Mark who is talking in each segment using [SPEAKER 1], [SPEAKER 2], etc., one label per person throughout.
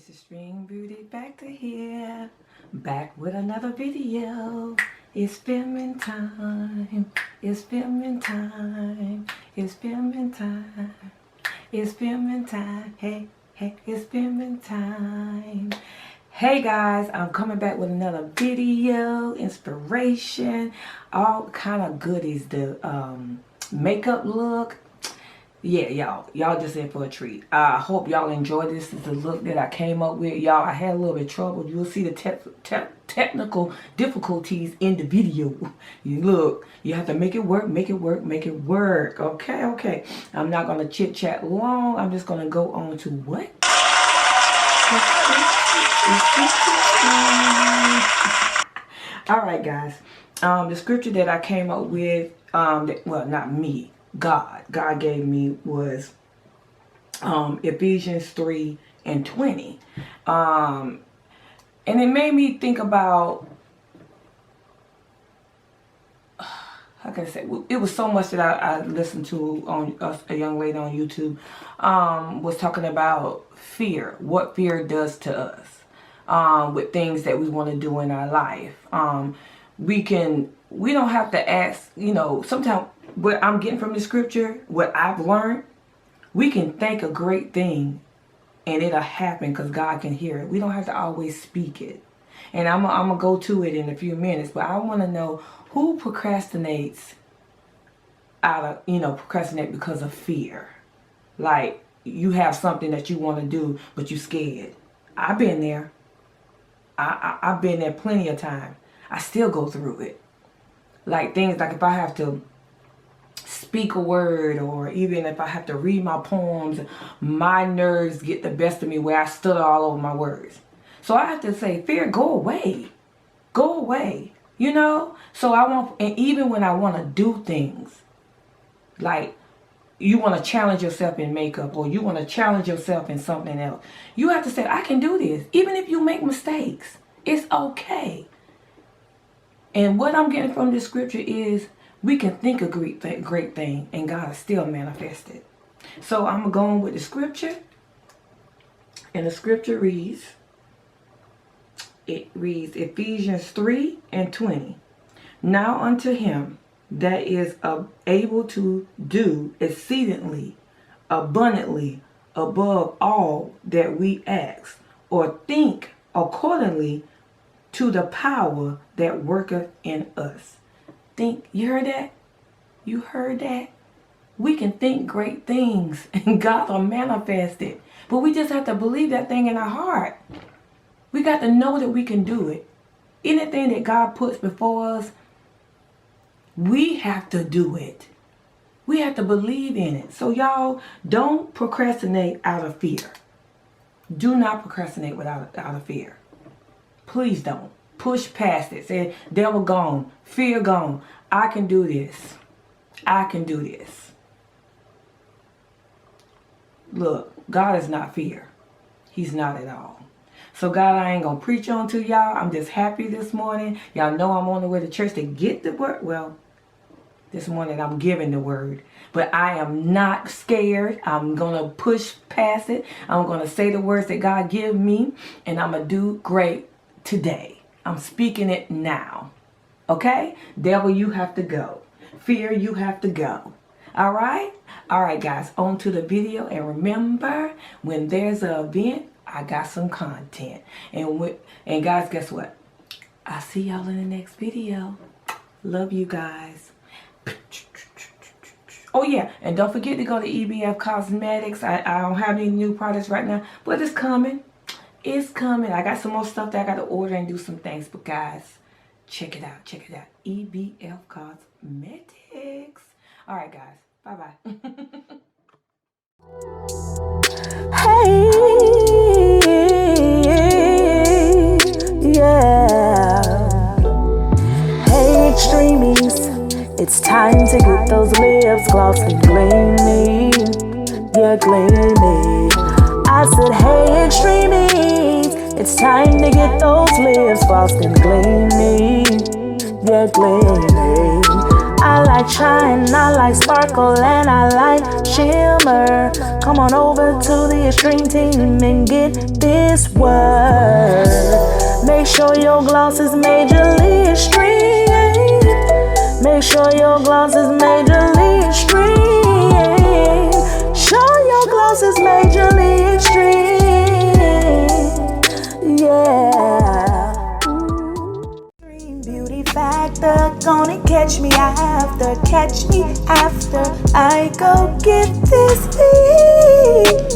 [SPEAKER 1] It's the String Beauty back to here, back with another video. It's filming time, it's filming time, it's filming time, it's filming time, hey, hey, it's filming time. Hey guys, I'm coming back with another video, inspiration, all kind of goodies, the makeup look. Yeah, y'all just in for a treat. I hope y'all enjoy this. This is the look that I came up with. Y'all, I had a little bit of trouble. You'll see the technical difficulties in the video. You look, you have to make it work, make it work, make it work. Okay. I'm not going to chit chat long. I'm just going to go on to what? Alright guys, the scripture that I came up with, well, not me, God gave me was Ephesians 3:20. And it made me think about, how can I say, it was so much that I listened to on a young lady on YouTube was talking about fear, what fear does to us with things that we want to do in our life. We don't have to ask, you know, sometimes what I'm getting from the scripture, what I've learned, we can think a great thing and it'll happen because God can hear it. We don't have to always speak it. And I'm gonna go to it in a few minutes, but I want to know who procrastinates procrastinate because of fear. Like, you have something that you want to do, but you're scared. I've been there. I've been there plenty of time. I still go through it. Like things like if I have to speak a word, or even if I have to read my poems, my nerves get the best of me where I stutter all over my words. So I have to say, fear, go away. Go away. You know? So and even when I want to do things, like you want to challenge yourself in makeup, or you want to challenge yourself in something else, you have to say, I can do this. Even if you make mistakes, it's okay. And what I'm getting from this scripture is we can think a great thing and God will still manifest it. So I'm going with the scripture. And the scripture reads, Ephesians 3:20. Now unto him that is able to do exceedingly abundantly above all that we ask or think, accordingly to the power that worketh in us. Think, you heard that? You heard that? We can think great things and God will manifest it. But we just have to believe that thing in our heart. We got to know that we can do it. Anything that God puts before us, we have to do it. We have to believe in it. So y'all, don't procrastinate out of fear. Do not procrastinate out of fear. Please don't. Push past it. Say, devil gone. Fear gone. I can do this. I can do this. Look, God is not fear. He's not at all. So God, I ain't going to preach on to y'all. I'm just happy this morning. Y'all know I'm on the way to church to get the word. Well, this morning I'm giving the word. But I am not scared. I'm going to push past it. I'm going to say the words that God give me. And I'm going to do great today. I'm speaking it now. Okay? Devil, you have to go. Fear, you have to go. All right? All right, guys. On to the video. And remember, when there's an event, I got some content. And guys, guess what? I'll see y'all in the next video. Love you guys. Oh, yeah. And don't forget to go to EBF Cosmetics. I don't have any new products right now, but it's coming. It's coming. I got some more stuff that I got to order and do some things. But guys, check it out. Check it out. EBF Cosmetics. All right, guys. Bye-bye.
[SPEAKER 2] Hey, yeah. Hey, extremies. It's time to get those lips glossed and gleamy. Yeah, gleamy. I said, hey, extremies, it's time to get those lips glossed and gleamy, yeah, gleamy. I like shine, I like sparkle, and I like shimmer. Come on over to the extreme team and get this word. Make sure your gloss is majorly extreme. Make sure your gloss is majorly extreme. Show your gloss is majorly extreme. Yeah. Beauty factor, gonna catch me after I go get this beat.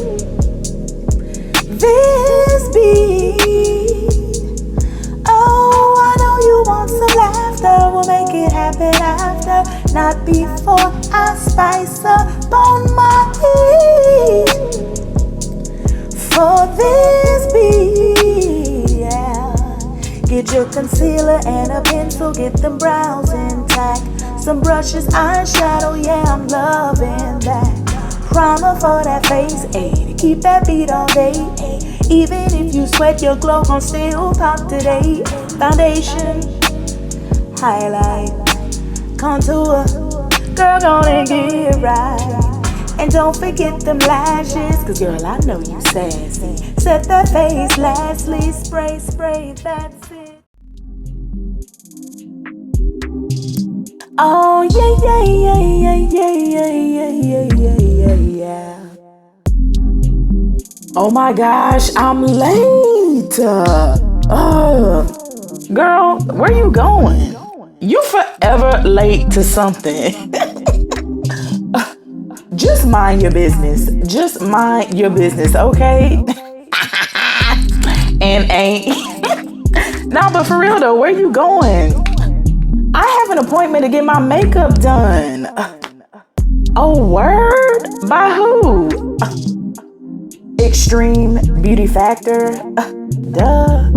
[SPEAKER 2] Oh, I know you want some laughter, we'll make it happen after, not before I spice up on my heat. For this beat, yeah. Get your concealer and a pencil, get them brows intact. Some brushes, eyeshadow, yeah, I'm loving that. Primer for that face, ayy, to keep that beat all day, ayy. Even if you sweat, your glow gon' still pop today. Foundation, highlight, contour, girl, gonna get right. And don't forget them lashes, cause girl, I know you sassy. Set that face, lastly, spray, that's it. Oh, yeah. Oh my gosh, I'm late. Girl, where you going? You forever late to something. Just mind your business. Just mind your business, okay? And ain't. Nah, but for real though, where you going? I have an appointment to get my makeup done. Oh, word? By who? Extreme Beauty Factor? Duh.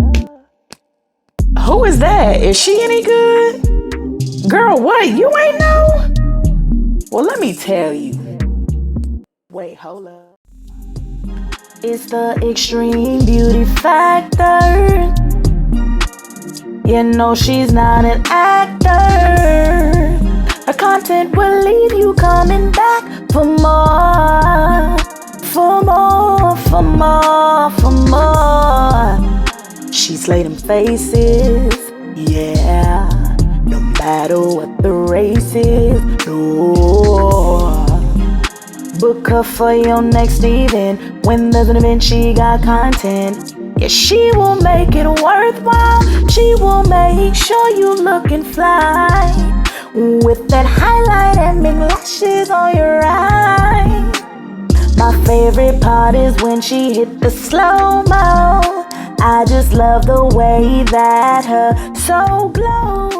[SPEAKER 2] Who is that? Is she any good? Girl, what? You ain't know? Well, let me tell you. Wait, hold up. It's the Extreme Beauty Factor. You know she's not an actor. Her content will leave you coming back for more. For more, for more, for more. She slay them faces, yeah. No matter what the race is, no. Book her for your next event. When there's an event, she got content. Yeah, she will make it worthwhile. She will make sure you looking fly. With that highlight and big lashes on your eye. My favorite part is when she hit the slow-mo. I just love the way that her soul glows.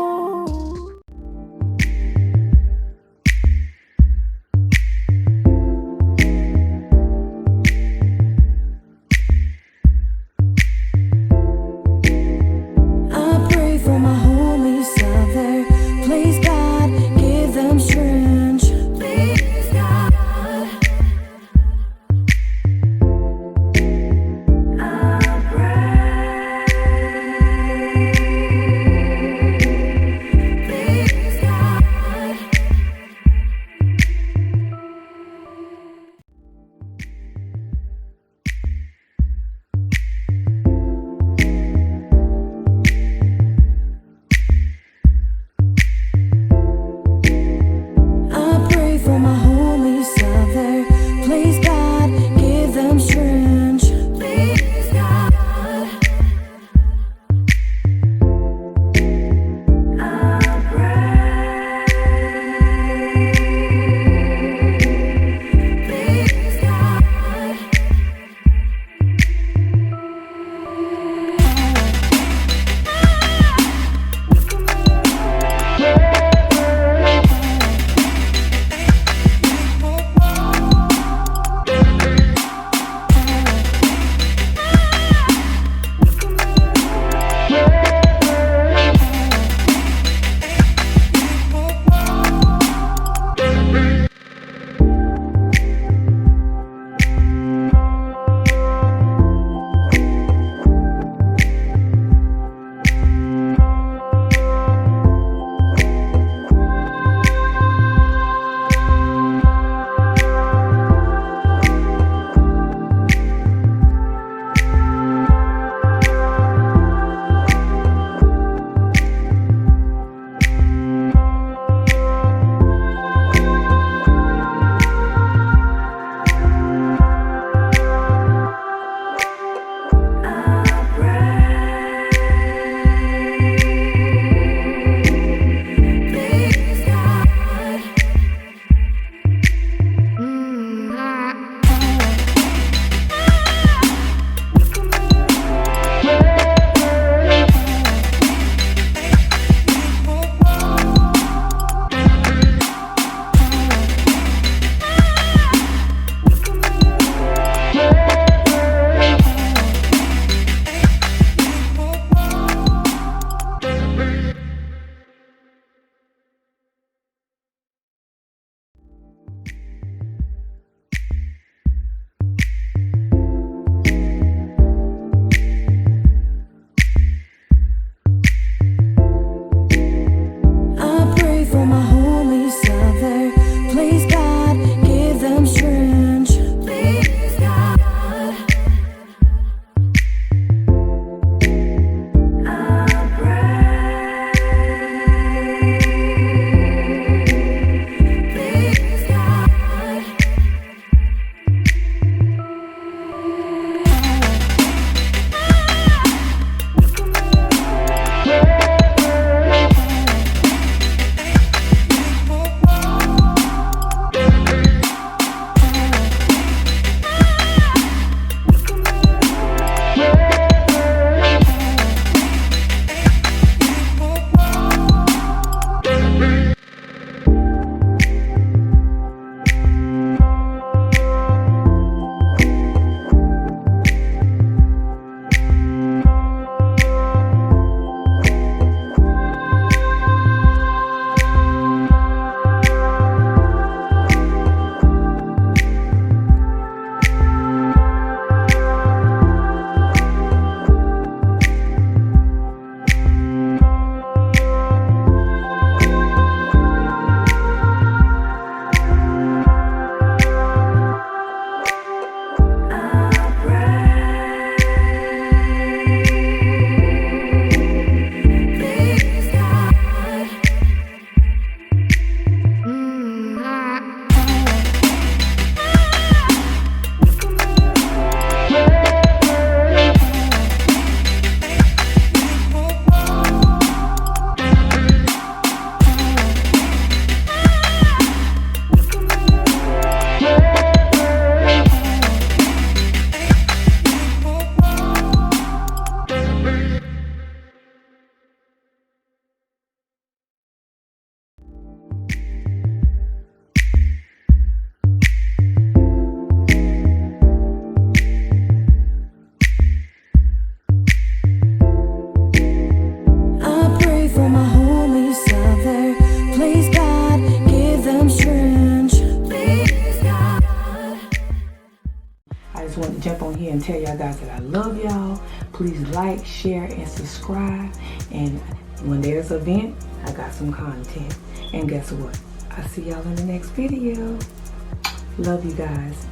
[SPEAKER 1] jump on here and tell y'all guys that I love y'all. Please like, share, and subscribe. And when there's an event, I got some content. And guess what? I'll see y'all in the next video. Love you guys.